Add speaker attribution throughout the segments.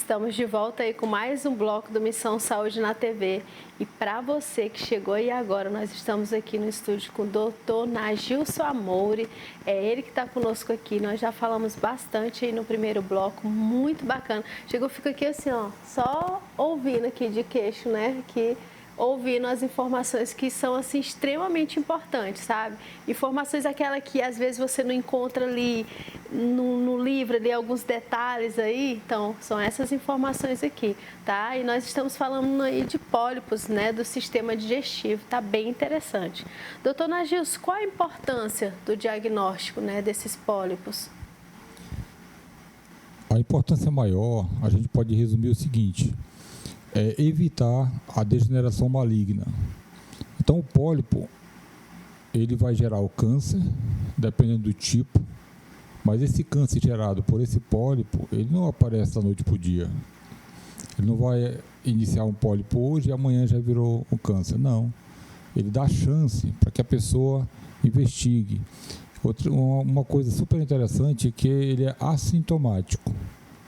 Speaker 1: Estamos de volta aí com mais um bloco do Missão Saúde na TV. E para você que chegou aí agora, nós estamos aqui no estúdio com o Dr. Nagilson Amoure. É ele que está conosco aqui. Nós já falamos bastante aí no primeiro bloco, muito bacana. Chegou, fica aqui assim, ó, só ouvindo aqui de queixo, né? Que ouvindo as informações que são assim extremamente importantes, sabe? Informações aquela que às vezes você não encontra ali no livro, ali alguns detalhes aí. Então, são essas informações aqui, tá? E nós estamos falando aí de pólipos, né, do sistema digestivo. Tá bem interessante. Doutor Nagilson, qual a importância do diagnóstico, né, desses pólipos?
Speaker 2: A importância maior, a gente pode resumir o seguinte: é evitar a degeneração maligna. Então, o pólipo, ele vai gerar o câncer, dependendo do tipo, mas esse câncer gerado por esse pólipo, ele não aparece da noite para o dia. Ele não vai iniciar um pólipo hoje e amanhã já virou um câncer. Não. Ele dá chance para que a pessoa investigue. Uma coisa super interessante é que ele é assintomático.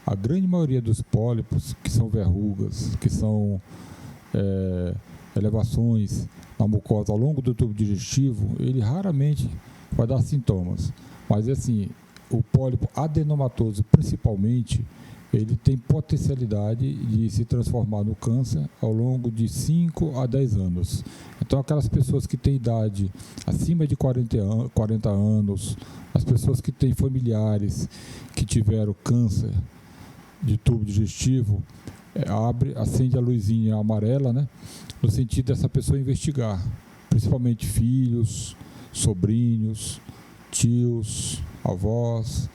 Speaker 2: A grande maioria dos pólipos, que são verrugas, que são elevações na mucosa ao longo do tubo digestivo, ele raramente vai dar sintomas. Mas, assim, o pólipo adenomatoso, principalmente, ele tem potencialidade de se transformar no câncer ao longo de 5 a 10 anos. Então, aquelas pessoas que têm idade acima de 40 anos, as pessoas que têm familiares que tiveram câncer de tubo digestivo, acende a luzinha amarela, né, no sentido dessa pessoa investigar, principalmente filhos, sobrinhos, tios, avós,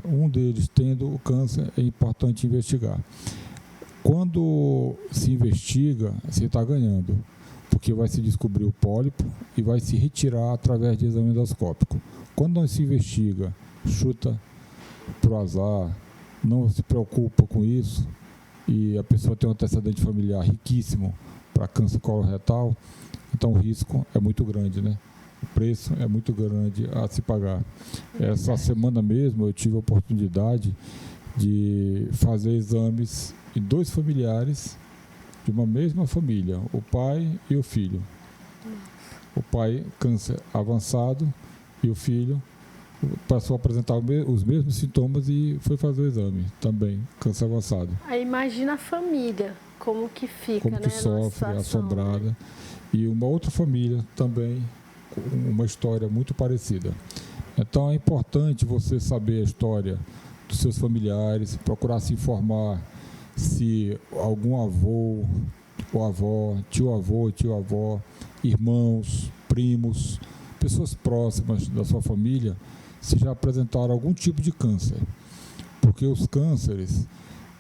Speaker 2: um deles tendo o câncer, é importante investigar. Quando se investiga, você está ganhando, porque vai se descobrir o pólipo e vai se retirar através de exame endoscópico. Quando não se investiga, chuta para o azar, não se preocupa com isso, e a pessoa tem um antecedente familiar riquíssimo para câncer coloretal, então o risco é muito grande, né? O preço é muito grande a se pagar. Essa semana mesmo eu tive a oportunidade de fazer exames em 2 familiares de uma mesma família, o pai e o filho. O pai, câncer avançado, e o filho passou a apresentar os mesmos sintomas e foi fazer o exame também, câncer avançado.
Speaker 1: Aí imagina a família, como que fica,
Speaker 2: como que sofre, assombrada. Né? E uma outra família também, com uma história muito parecida. Então é importante você saber a história dos seus familiares, procurar se informar se algum avô ou avó, tio-avó, irmãos, primos, pessoas próximas da sua família, se já apresentaram algum tipo de câncer. Porque os cânceres,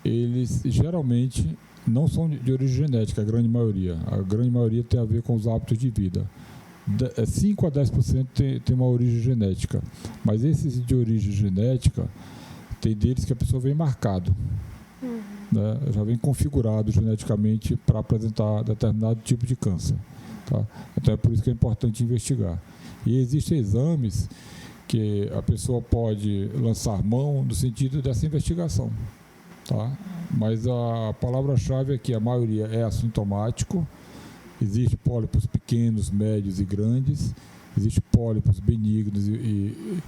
Speaker 2: eles geralmente não são de origem genética, a grande maioria. A grande maioria tem a ver com os hábitos de vida. 5 a 10% tem uma origem genética. Mas esses de origem genética, tem deles que a pessoa vem marcado. Né? Já vem configurado geneticamente para apresentar determinado tipo de câncer. Tá? Então é por isso que é importante investigar. E existem exames que a pessoa pode lançar mão no sentido dessa investigação. Tá? Mas a palavra-chave é que a maioria é assintomático. Existem pólipos pequenos, médios e grandes. Existem pólipos benignos e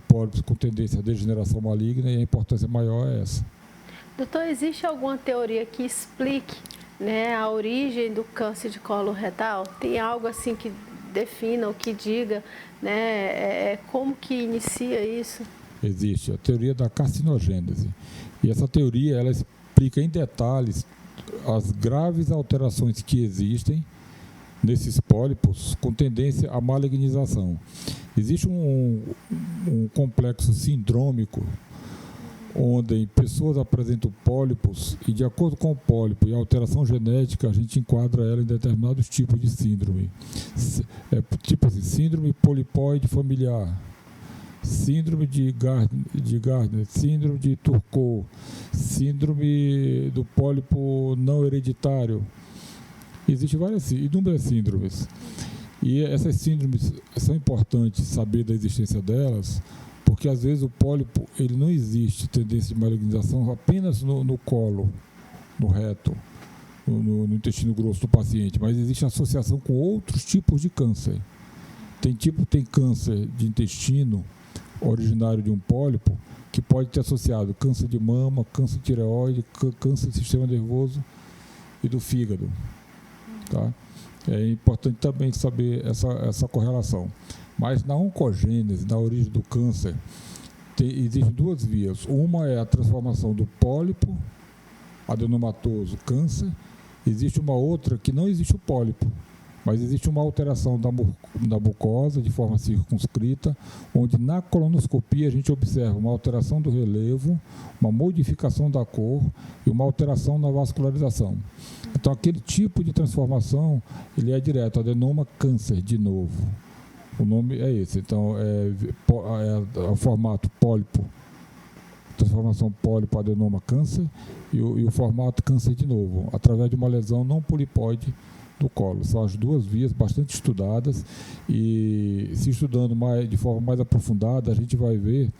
Speaker 2: pólipos com tendência à degeneração maligna, e a importância maior é essa.
Speaker 1: Doutor, existe alguma teoria que explique, né, a origem do câncer de colo retal? Tem algo assim que defina ou que diga, né, como que inicia isso?
Speaker 2: Existe a teoria da carcinogênese. E essa teoria, ela explica em detalhes as graves alterações que existem nesses pólipos com tendência à malignização. Existe um complexo sindrômico onde pessoas apresentam pólipos e, de acordo com o pólipo e a alteração genética, a gente enquadra ela em determinados tipos de síndrome. Tipo assim, síndrome polipóide familiar, síndrome de Gardner, síndrome de Turcot, síndrome do pólipo não hereditário. Existem inúmeras síndromes. E essas síndromes são importantes saber da existência delas, porque às vezes o pólipo ele não existe tendência de malignização apenas no colo, no reto, no intestino grosso do paciente, mas existe associação com outros tipos de câncer. Tem câncer de intestino originário de um pólipo que pode ter associado câncer de mama, câncer de tireoide, câncer do sistema nervoso e do fígado. Tá? É importante também saber essa correlação. Mas na oncogênese, na origem do câncer, existem duas vias. Uma é a transformação do pólipo adenomatoso, câncer. Existe uma outra que não existe o pólipo, mas existe uma alteração da mucosa de forma circunscrita, onde na colonoscopia a gente observa uma alteração do relevo, uma modificação da cor e uma alteração na vascularização. Então, aquele tipo de transformação, ele é direto, adenoma câncer de novo. O nome é esse. Então, é o formato pólipo, transformação pólipo, adenoma, câncer, e o formato câncer de novo, através de uma lesão não polipóide do colo. São as duas vias bastante estudadas, e se estudando de forma mais aprofundada, a gente vai ver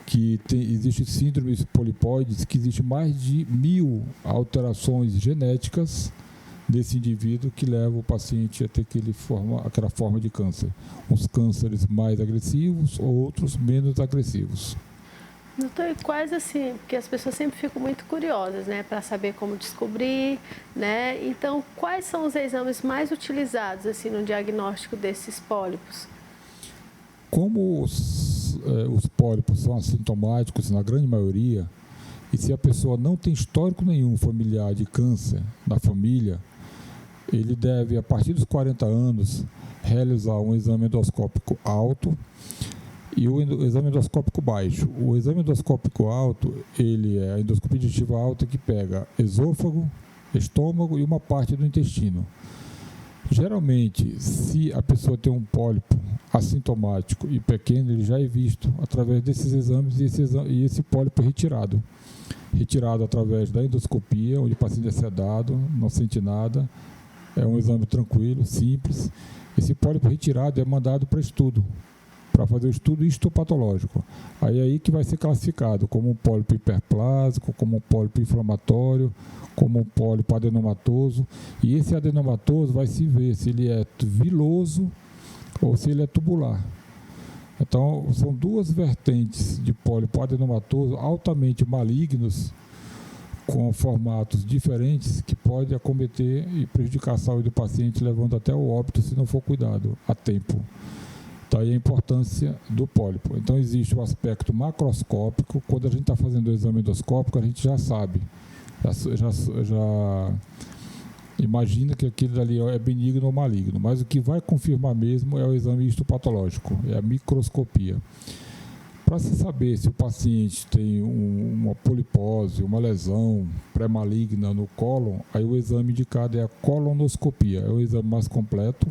Speaker 2: que existem síndromes polipóides, que existem mais de 1000 alterações genéticas desse indivíduo que leva o paciente a ter aquela forma de câncer. Uns cânceres mais agressivos, outros menos agressivos.
Speaker 1: Doutor, e quais assim, porque as pessoas sempre ficam muito curiosas, né, para saber como descobrir, né? Então, quais são os exames mais utilizados assim no diagnóstico desses pólipos?
Speaker 2: Como os pólipos são assintomáticos na grande maioria, e se a pessoa não tem histórico nenhum familiar de câncer na família, ele deve, a partir dos 40 anos, realizar um exame endoscópico alto e o exame endoscópico baixo. O exame endoscópico alto, ele é a endoscopia digestiva alta, que pega esôfago, estômago e uma parte do intestino. Geralmente, se a pessoa tem um pólipo assintomático e pequeno, ele já é visto através desses exames, e esse pólipo é retirado através da endoscopia, onde o paciente é sedado, não sente nada. É um exame tranquilo, simples. Esse pólipo retirado é mandado para estudo, para fazer o estudo histopatológico. Aí que vai ser classificado como um pólipo hiperplásico, como um pólipo inflamatório, como um pólipo adenomatoso. E esse adenomatoso vai se ver se ele é viloso ou se ele é tubular. Então, são duas vertentes de pólipo adenomatoso altamente malignos, com formatos diferentes, que pode acometer e prejudicar a saúde do paciente, levando até o óbito se não for cuidado a tempo. Daí a importância do pólipo. Então, existe o aspecto macroscópico. Quando a gente está fazendo o exame endoscópico, a gente já sabe, já imagina que aquilo dali é benigno ou maligno, mas o que vai confirmar mesmo é o exame histopatológico, é a microscopia. Para se saber se o paciente tem uma polipose, uma lesão pré-maligna no cólon, aí o exame indicado é a colonoscopia. É o exame mais completo,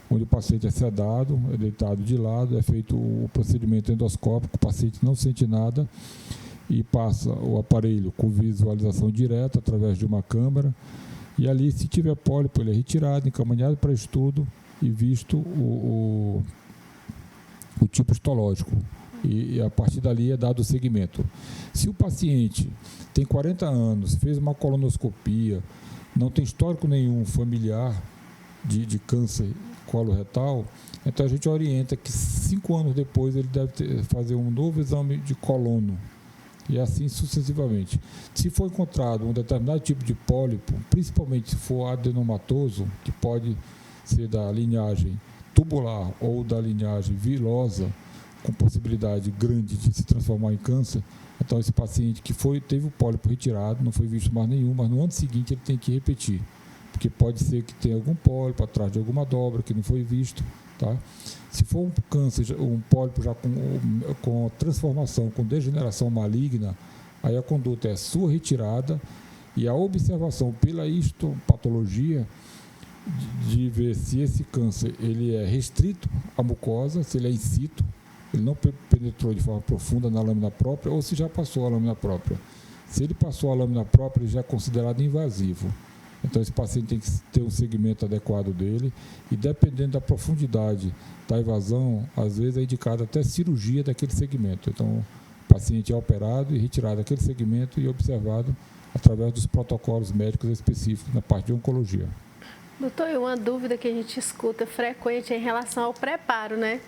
Speaker 2: onde o paciente é sedado, é deitado de lado, é feito o procedimento endoscópico, o paciente não sente nada e passa o aparelho com visualização direta através de uma câmera, e ali, se tiver pólipo, ele é retirado, encaminhado para estudo e visto o tipo histológico. E a partir dali é dado o segmento. Se o paciente tem 40 anos, fez uma colonoscopia, não tem histórico nenhum familiar de câncer coloretal, então a gente orienta que 5 anos depois ele deve fazer um novo exame de colono, e assim sucessivamente. Se for encontrado um determinado tipo de pólipo, principalmente se for adenomatoso, que pode ser da linhagem tubular ou da linhagem vilosa, com possibilidade grande de se transformar em câncer, então esse paciente que teve o pólipo retirado, não foi visto mais nenhum, mas no ano seguinte ele tem que repetir, porque pode ser que tenha algum pólipo atrás de alguma dobra que não foi visto, tá? Se for um câncer, um pólipo já com transformação, com degeneração maligna, aí a conduta é sua retirada e a observação pela histopatologia de ver se esse câncer ele é restrito à mucosa, se ele é in situ, ele não penetrou de forma profunda na lâmina própria, ou se já passou a lâmina própria. Se ele passou a lâmina própria, ele já é considerado invasivo. Então, esse paciente tem que ter um segmento adequado dele e, dependendo da profundidade da evasão, às vezes é indicada até cirurgia daquele segmento. Então, o paciente é operado e retirado daquele segmento e observado através dos protocolos médicos específicos na parte de oncologia.
Speaker 1: Doutor, e uma dúvida que a gente escuta frequente é em relação ao preparo, né?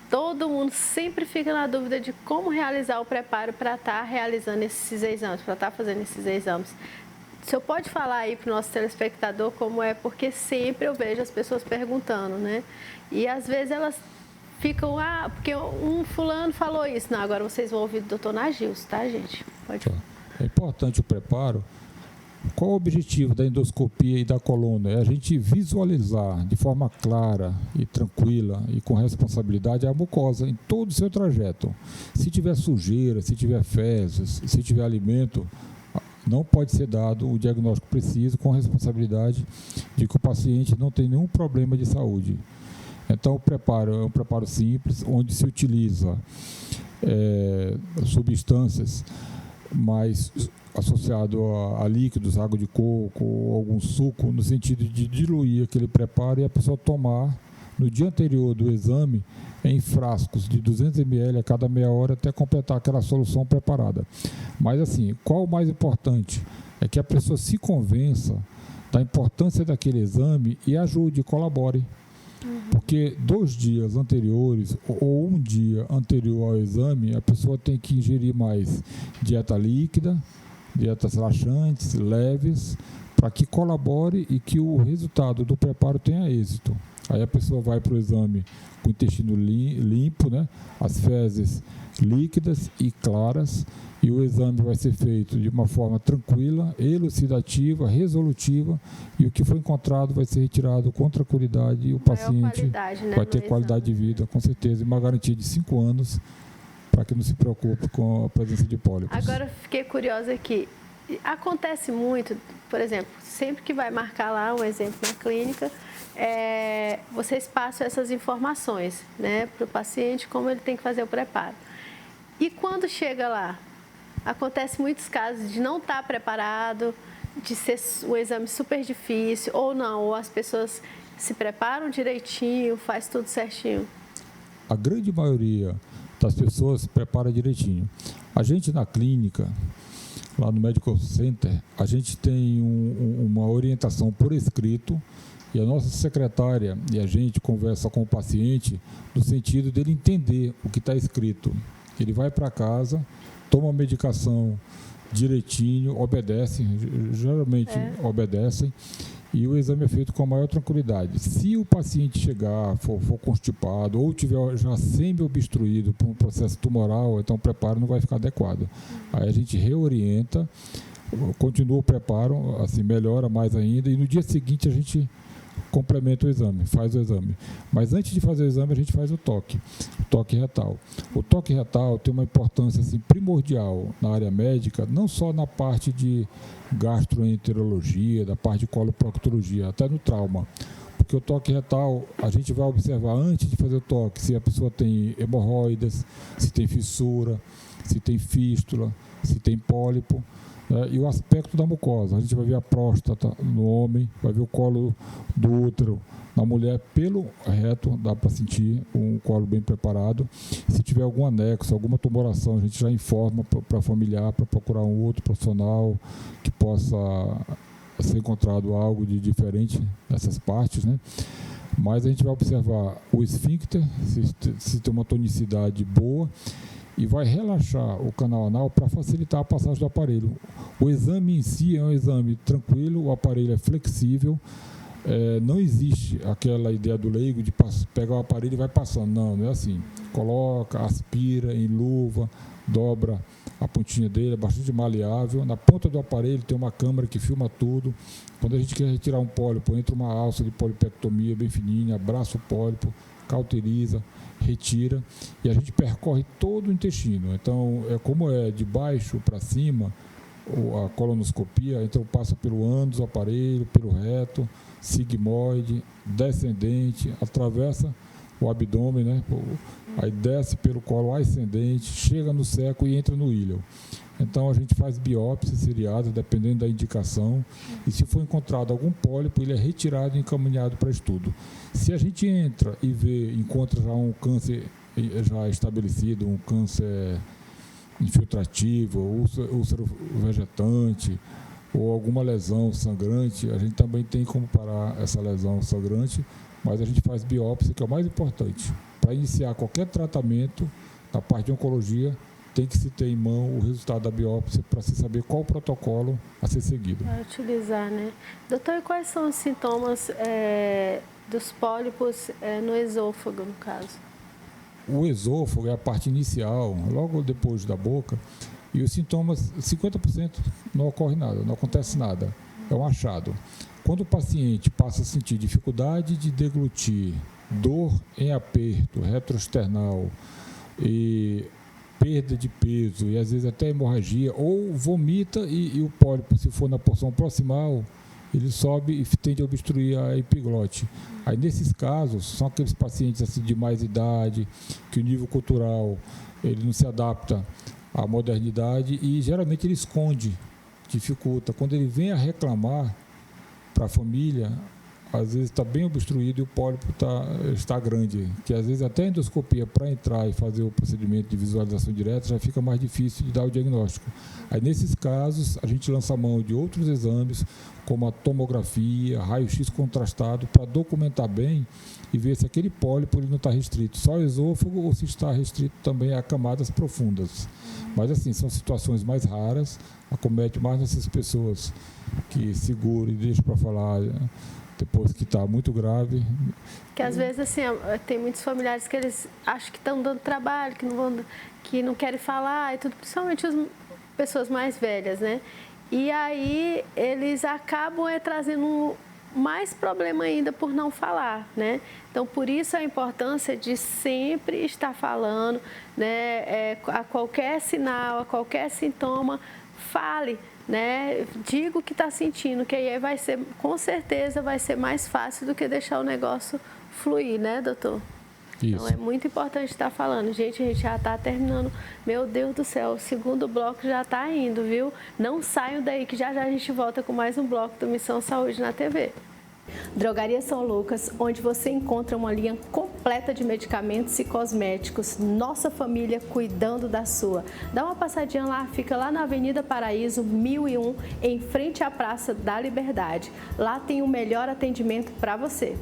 Speaker 1: Todo mundo sempre fica na dúvida de como realizar o preparo para estar realizando esses exames, para estar fazendo esses exames. O senhor pode falar aí para o nosso telespectador como é? Porque sempre eu vejo as pessoas perguntando, né? E às vezes elas ficam, porque um fulano falou isso. Não, agora vocês vão ouvir do doutor Nagilson, tá, gente? Pode falar.
Speaker 2: É importante o preparo. Qual o objetivo da endoscopia e da coluna? É a gente visualizar de forma clara e tranquila e com responsabilidade a mucosa em todo o seu trajeto. Se tiver sujeira, se tiver fezes, se tiver alimento, não pode ser dado o diagnóstico preciso com responsabilidade de que o paciente não tem nenhum problema de saúde. Então, o preparo é um preparo simples, onde se utiliza substâncias mais associado a líquidos, água de coco ou algum suco, no sentido de diluir aquele preparo e a pessoa tomar no dia anterior do exame em frascos de 200 ml a cada meia hora até completar aquela solução preparada. Mas assim, qual o mais importante? É que a pessoa se convença da importância daquele exame e ajude, colabore. Porque 2 dias anteriores ou 1 dia anterior ao exame, a pessoa tem que ingerir mais dieta líquida, dietas laxantes, leves, para que colabore e que o resultado do preparo tenha êxito. Aí a pessoa vai para o exame com o intestino limpo, né? As fezes líquidas e claras, e o exame vai ser feito de uma forma tranquila, elucidativa, resolutiva, e o que foi encontrado vai ser retirado com tranquilidade e o paciente vai ter qualidade de vida, com certeza, e uma garantia de 5 anos para que não se preocupe com a presença de pólipos.
Speaker 1: Agora, fiquei curiosa aqui. Acontece muito, por exemplo, sempre que vai marcar lá um exemplo na clínica, vocês passam essas informações, né, para o paciente, como ele tem que fazer o preparo. E quando chega lá, acontece muitos casos de não estar preparado, de ser um exame super difícil, ou não, ou as pessoas se preparam direitinho, faz tudo certinho.
Speaker 2: A grande maioria das pessoas se prepara direitinho. A gente na clínica, lá no Medical Center, a gente tem uma orientação por escrito e a nossa secretária e a gente conversa com o paciente no sentido dele entender o que está escrito. Ele vai para casa, toma a medicação direitinho, obedece, geralmente obedecem, e o exame é feito com a maior tranquilidade. Se o paciente chegar, for constipado ou tiver já semi-obstruído por um processo tumoral, então o preparo não vai ficar adequado. Aí a gente reorienta, continua o preparo, assim, melhora mais ainda, e no dia seguinte a gente complementa o exame, faz o exame. Mas antes de fazer o exame, a gente faz o toque retal. O toque retal tem uma importância assim, primordial na área médica, não só na parte de gastroenterologia, da parte de coloproctologia, até no trauma. Porque o toque retal, a gente vai observar antes de fazer o toque, se a pessoa tem hemorroidas, se tem fissura, se tem fístula, se tem pólipo. E o aspecto da mucosa, a gente vai ver a próstata no homem, vai ver o colo do útero na mulher, pelo reto dá para sentir um colo bem preparado. Se tiver algum anexo, alguma tumoração, a gente já informa para familiar, para procurar um outro profissional que possa ser encontrado algo de diferente nessas partes, né? Mas a gente vai observar o esfíncter, se tem uma tonicidade boa, e vai relaxar o canal anal para facilitar a passagem do aparelho. O exame em si é um exame tranquilo, o aparelho é flexível, não existe aquela ideia do leigo de pegar o aparelho e vai passando. Não é assim. Coloca, aspira em luva, dobra a pontinha dele, é bastante maleável. Na ponta do aparelho tem uma câmera que filma tudo. Quando a gente quer retirar um pólipo, entra uma alça de polipectomia bem fininha, abraça o pólipo, cauteriza, retira, e a gente percorre todo o intestino. Então, como é de baixo para cima, a colonoscopia, então passa pelo ânus do aparelho, pelo reto, sigmoide, descendente, atravessa o abdômen, né? Aí desce pelo colo ascendente, chega no seco e entra no íleo. Então, a gente faz biópsia seriada, dependendo da indicação, e se for encontrado algum pólipo, ele é retirado e encaminhado para estudo. Se a gente entra e encontra já um câncer já estabelecido, um câncer infiltrativo, úlcero vegetante, ou alguma lesão sangrante, a gente também tem como parar essa lesão sangrante, mas a gente faz biópsia, que é o mais importante. Para iniciar qualquer tratamento, na parte de oncologia, tem que se ter em mão o resultado da biópsia para se saber qual o protocolo a ser seguido.
Speaker 1: Para utilizar, né? Doutor, e quais são os sintomas dos pólipos no esôfago, no caso?
Speaker 2: O esôfago é a parte inicial, logo depois da boca, e os sintomas, 50% não ocorre nada, não acontece nada, é um achado. Quando o paciente passa a sentir dificuldade de deglutir, dor em aperto retroesternal e perda de peso e às vezes até hemorragia, ou vomita e o pólipo, se for na porção proximal, ele sobe e tende a obstruir a epiglote. Aí, nesses casos, são aqueles pacientes assim, de mais idade, que o nível cultural ele não se adapta à modernidade e geralmente ele esconde, dificulta. Quando ele vem a reclamar para a família, às vezes está bem obstruído e o pólipo está grande, que às vezes até a endoscopia para entrar e fazer o procedimento de visualização direta já fica mais difícil de dar o diagnóstico. Aí, nesses casos, a gente lança a mão de outros exames, como a tomografia, raio-x contrastado, para documentar bem e ver se aquele pólipo ele não está restrito só ao esôfago ou se está restrito também a camadas profundas. Mas, assim, são situações mais raras, acomete mais nessas pessoas que seguram e deixam para falar depois que está muito grave.
Speaker 1: Que às vezes, assim, tem muitos familiares que eles acham que estão dando trabalho, que não querem falar e tudo, principalmente as pessoas mais velhas, né? E aí eles acabam trazendo mais problema ainda por não falar, né? Então, por isso a importância de sempre estar falando, né? A qualquer sinal, a qualquer sintoma, fale, né? Diga o que está sentindo, que aí vai ser, com certeza, vai ser mais fácil do que deixar o negócio fluir, né, doutor?
Speaker 2: Isso.
Speaker 1: Então, é muito importante estar falando. Gente, a gente já está terminando. Meu Deus do céu, o segundo bloco já está indo, viu? Não saiam daí, que já já a gente volta com mais um bloco do Missão Saúde na TV. Drogaria São Lucas, onde você encontra uma linha completa de medicamentos e cosméticos. Nossa família cuidando da sua. Dá uma passadinha lá, fica lá na Avenida Paraíso 1001, em frente à Praça da Liberdade. Lá tem o melhor atendimento para você.